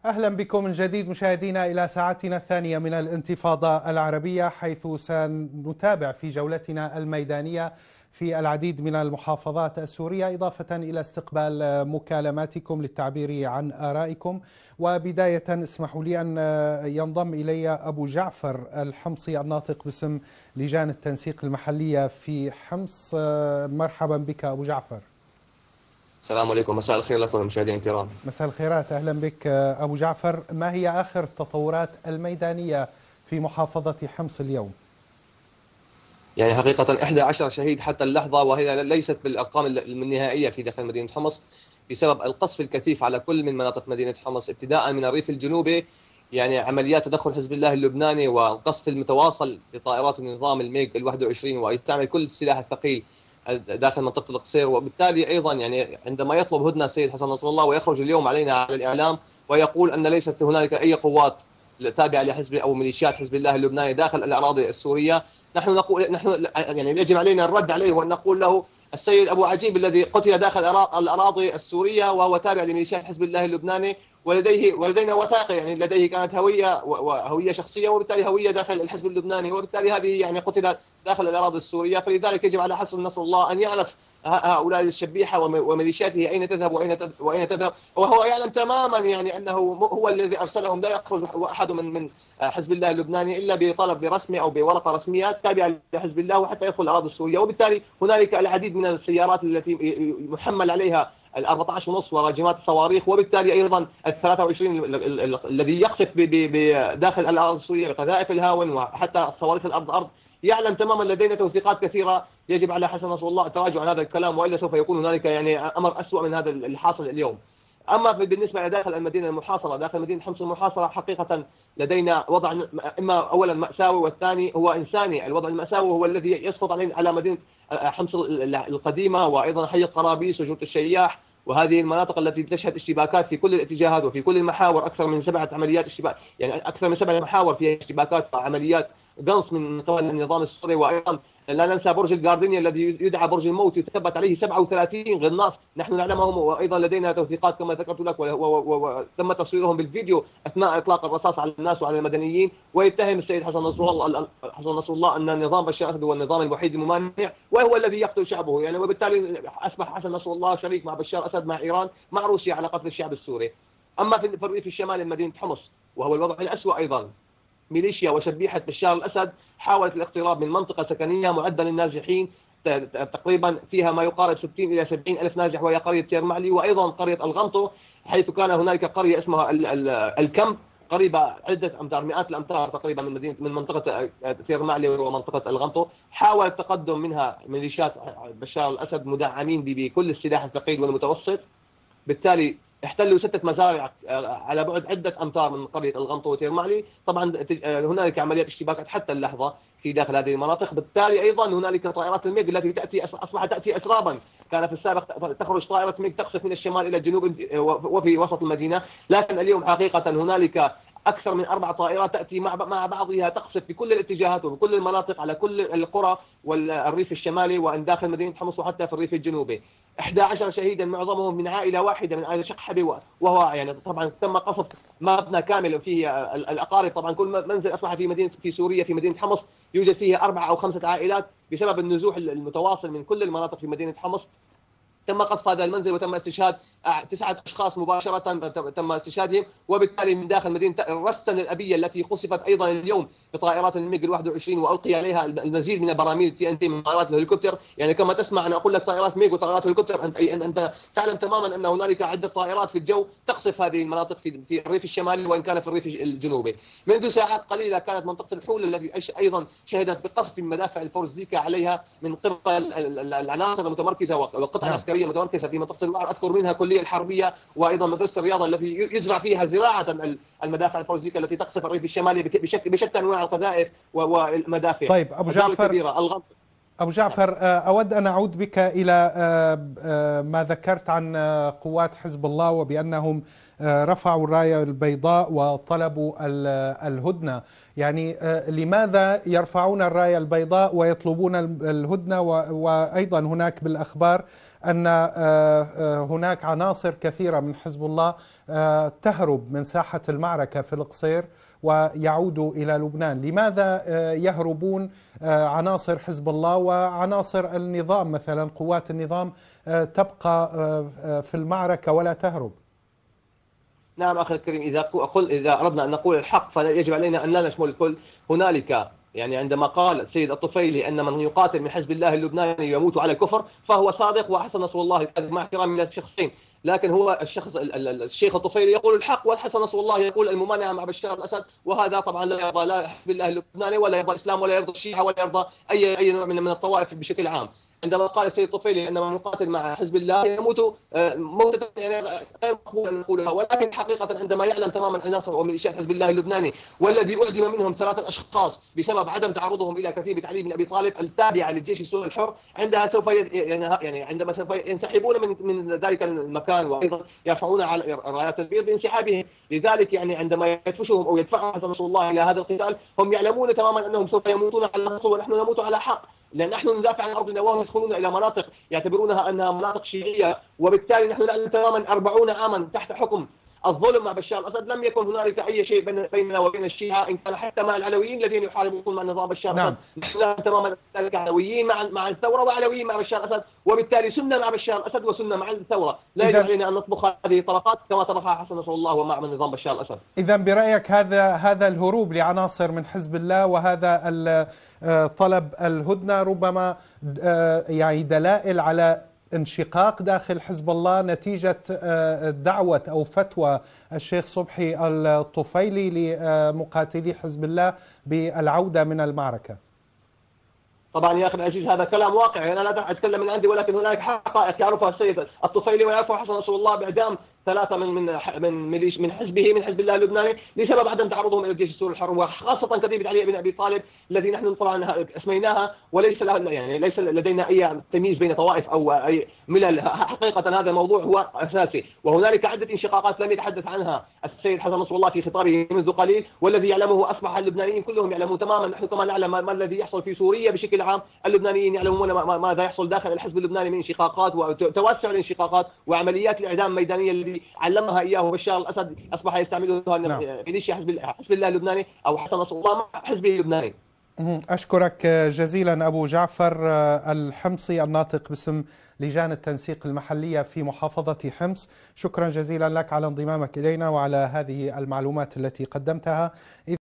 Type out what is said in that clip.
أهلا بكم من جديد مشاهدينا إلى ساعتنا الثانية من الانتفاضة العربية، حيث سنتابع في جولتنا الميدانية في العديد من المحافظات السورية، إضافة إلى استقبال مكالماتكم للتعبير عن آرائكم. وبداية اسمحوا لي أن ينضم إلي أبو جعفر الحمصي الناطق باسم لجان التنسيق المحلية في حمص. مرحبا بك أبو جعفر. السلام عليكم، مساء الخير لكم المشاهدين الكرام. مساء الخيرات، أهلا بك أبو جعفر. ما هي آخر التطورات الميدانية في محافظة حمص اليوم؟ يعني حقيقة 11 شهيد حتى اللحظة، وهي ليست بالأرقام النهائية في داخل مدينة حمص بسبب القصف الكثيف على كل من مناطق مدينة حمص، ابتداء من الريف الجنوبي، يعني عمليات تدخل حزب الله اللبناني والقصف المتواصل لطائرات النظام الميج ال21 ويستعمل كل السلاح الثقيل داخل منطقة القصير. وبالتالي أيضا يعني عندما يطلب هدنة السيد حسن نصر الله ويخرج اليوم علينا على الإعلام ويقول أن ليست هنالك أي قوات تابعة لحزب أو ميليشيات حزب الله اللبناني داخل الأراضي السورية، نحن يعني يجب علينا الرد عليه وأن نقول له السيد أبو عجيب الذي قتل داخل الأراضي السورية وهو تابع لميليشيات حزب الله اللبناني، ولدينا وثائق، يعني لديه كانت هوية شخصية وبالتالي هوية داخل الحزب اللبناني، وبالتالي هذه يعني قتل داخل الأراضي السورية. فلذلك يجب على حسن نصر الله أن يعرف هؤلاء الشبيحة وميليشياته أين تذهب وأين تذهب، وهو يعلم تماما يعني أنه هو الذي أرسلهم. لا يخرج أحد من حزب الله اللبناني إلا بطلب رسمي أو بورقة رسمية تابعة لحزب الله وحتى يدخل الأراضي السورية. وبالتالي هنالك العديد من السيارات التي محمل عليها ال14.5 وراجمات الصواريخ، وبالتالي ايضا ال23 الذي يقصف بداخل الارض السوريه بقذائف الهاون وحتى الصواريخ الارض. يعلم تماما لدينا توثيقات كثيره. يجب على حسن نصر الله التراجع عن هذا الكلام، والا سوف يكون هنالك يعني امر اسوء من هذا الحاصل اليوم. اما بالنسبه لداخل المدينه المحاصره، داخل مدينه حمص المحاصره، حقيقه لدينا وضع اما اولا ماساوي والثاني هو انساني. الوضع الماساوي هو الذي يسقط على مدينه حمص القديمه وايضا حي القرابيس وجوره الشياح، وهذه المناطق التي تشهد اشتباكات في كل الاتجاهات وفي كل المحاور. اكثر من 7 عمليات اشتباك، يعني اكثر من 7 محاور فيها اشتباكات وعمليات قنص من قبل النظام السوري. وايضا لا ننسى برج الجاردينيا الذي يدعى برج الموت، يثبت عليه 37 غناص نحن نعلمهم، وايضا لدينا توثيقات كما ذكرت لك، وتم تصويرهم بالفيديو اثناء اطلاق الرصاص على الناس وعلى المدنيين. ويتهم السيد حسن نصر الله ان نظام بشار الاسد هو النظام الوحيد الممانع وهو الذي يقتل شعبه، يعني وبالتالي اصبح حسن نصر الله شريك مع بشار الاسد مع ايران مع روسيا على قتل الشعب السوري. اما في الريف الشمالي لمدينه حمص وهو الوضع الاسوء ايضا، ميليشيا وشبيحة بشار الأسد حاولت الاقتراب من منطقة سكنية معدل النازحين تقريبا فيها ما يقارب 60 إلى 70 ألف نازح، وهي قرية تيرمعلي وأيضا قرية الغنطو، حيث كان هنالك قرية اسمها الكمب قريبة عدة أمتار، مئات الأمتار تقريبا من منطقة تيرمعلي ومنطقة الغنطو. حاول التقدم منها ميليشيات بشار الأسد مدعمين بكل السلاح الثقيل والمتوسط. بالتالي احتلوا 6 مزارع على بعد عدة أمتار من قرية الغنطو وتيرمعلي. طبعا هنالك عمليات اشتباكات حتى اللحظة في داخل هذه المناطق. بالتالي أيضا هنالك طائرات الميج التي أصبحت تأتي أسرابا. كان في السابق تخرج طائرة ميج تقصف من الشمال إلى الجنوب وفي وسط المدينة، لكن اليوم حقيقة هنالك أكثر من 4 طائرات تأتي مع بعضها تقصف في كل الاتجاهات وبكل المناطق على كل القرى والريف الشمالي وإن داخل مدينة حمص وحتى في الريف الجنوبي. 11 شهيدا معظمهم من عائلة واحدة، من عائلة شقحبي، وهو يعني طبعا تم قصف مبنى كامل فيه الأقارب. طبعا كل منزل أصبح في سوريا في مدينة حمص يوجد فيه 4 أو 5 عائلات بسبب النزوح المتواصل من كل المناطق في مدينة حمص. تم قصف هذا المنزل وتم استشهاد 9 أشخاص مباشرة تم استشهادهم، وبالتالي من داخل مدينة الرستن الأبية التي قصفت أيضا اليوم بطائرات الميج ال21 وألقي عليها المزيد من البراميل TNT من طائرات الهليكوبتر. يعني كما تسمع أنا أقول لك طائرات ميج وطائرات هليكوبتر، أنت تعلم تماما أن هنالك عدة طائرات في الجو تقصف هذه المناطق في الريف الشمالي وإن كان في الريف الجنوبي. منذ ساعات قليلة كانت منطقة الحول التي أيضا شهدت بقصف مدافع الفورزيكا عليها من قبل العناصر المتمركزة والقطع العسكرية المتمركزة في منطقة الوعر، أذكر منها الكلية الحربية وأيضا مدرسة الرياضة التي يزرع فيها زراعة المدافع الفورزيكا التي تقصف الريف الشمالي بشتى أنواع القذائف والمدافع. طيب أبو جعفر أود أن أعود بك إلى ما ذكرت عن قوات حزب الله وبأنهم رفعوا الراية البيضاء وطلبوا الهدنة. يعني لماذا يرفعون الراية البيضاء ويطلبون الهدنة؟ وأيضا هناك بالأخبار أن هناك عناصر كثيرة من حزب الله تهرب من ساحة المعركة في القصير ويعودوا إلى لبنان. لماذا يهربون عناصر حزب الله وعناصر النظام مثلا قوات النظام تبقى في المعركة ولا تهرب؟ نعم أخي الكريم، إذا أردنا أن نقول الحق فيجب علينا أن لا نشمل الكل. هنالك يعني عندما قال السيد الطفيلي أن من يقاتل من حزب الله اللبناني يموت على الكفر فهو صادق وحسن نصر الله مع احترامي للشخصين، لكن هو الشيخ الطفيلي يقول الحق والحسن نصر الله يقول الممانعة مع بشار الأسد، وهذا طبعا لا يرضى لا حزب الله اللبناني ولا يرضى الإسلام ولا يرضى الشيعة ولا يرضى أي نوع من الطوائف بشكل عام. عندما قال السيد الطفيلي ان من يقاتل مع حزب الله يموت موتة يعني غير مقبولة نقولها، ولكن حقيقة عندما يعلم تماما عناصر وميليشيات حزب الله اللبناني والذي أعدم منهم 3 أشخاص بسبب عدم تعرضهم الى كتيبة علي بن ابي طالب التابعة للجيش السوري الحر، عندها سوف يعني عندما سوف ينسحبون من ذلك المكان وايضا يرفعون على رايات البيض بانسحابهم. لذلك يعني عندما يدفشهم او يدفعهم حسن نصر الله الى هذا القتال هم يعلمون تماما انهم سوف يموتون على النصر ونحن نموت على حق، لأن نحن ندافع عن أرضنا وهم يدخلون إلى مناطق يعتبرونها أنها مناطق شيعية، وبالتالي نحن نعلم تماما 40 عاما تحت حكم الظلم مع بشار الأسد لم يكن هنالك أي شيء بيننا وبين الشيعة، إن كان حتى مع العلويين الذين يحاربون مع نظام بشار الأسد. نحن نعلم تماما ذلك علويين مع الثورة وعلويين مع بشار الأسد، وبالتالي سنة مع بشار الأسد وسنة مع الثورة، لا يجب علينا أن نطبخ هذه الطلقات كما طبخها حسن نصر الله ومع من نظام بشار الأسد. إذا برأيك هذا الهروب لعناصر من حزب الله وهذا طلب الهدنة ربما يعني دلائل على انشقاق داخل حزب الله نتيجة دعوة أو فتوى الشيخ صبحي الطفيلي لمقاتلي حزب الله بالعودة من المعركة؟ طبعا يا اخي العزيز هذا كلام واقعي، انا لا اتكلم من عندي، ولكن هناك حقائق يعرفها السيد الطفيلي ويعرفها حسن نصر الله باعدام 3 من حزبه من حزب الله اللبناني بسبب عدم تعرضهم الى الجيش السوري الحر، وخاصه كتيبة علي بن ابي طالب الذي نحن طبعا اسميناها وليس يعني ليس لدينا اي تمييز بين طوائف او اي ملل، حقيقه هذا الموضوع هو اساسي، وهنالك عده انشقاقات لم يتحدث عنها السيد حسن نصر الله في خطابه منذ قليل، والذي يعلمه اصبح اللبنانيين كلهم يعلمون تماما. نحن كما نعلم ما الذي يحصل في سوريا بشكل عام، اللبنانيين يعلمون ماذا يحصل داخل الحزب اللبناني من انشقاقات وتوسع الانشقاقات وعمليات الاعدام الميدانيه الذي علمها اياه بشار الاسد اصبح يستعملها ميليشيا حزب الله اللبناني او حسن نصر الله مع حزبه اللبناني. أشكرك جزيلا أبو جعفر الحمصي الناطق باسم لجان التنسيق المحلية في محافظة حمص، شكرا جزيلا لك على انضمامك إلينا وعلى هذه المعلومات التي قدمتها.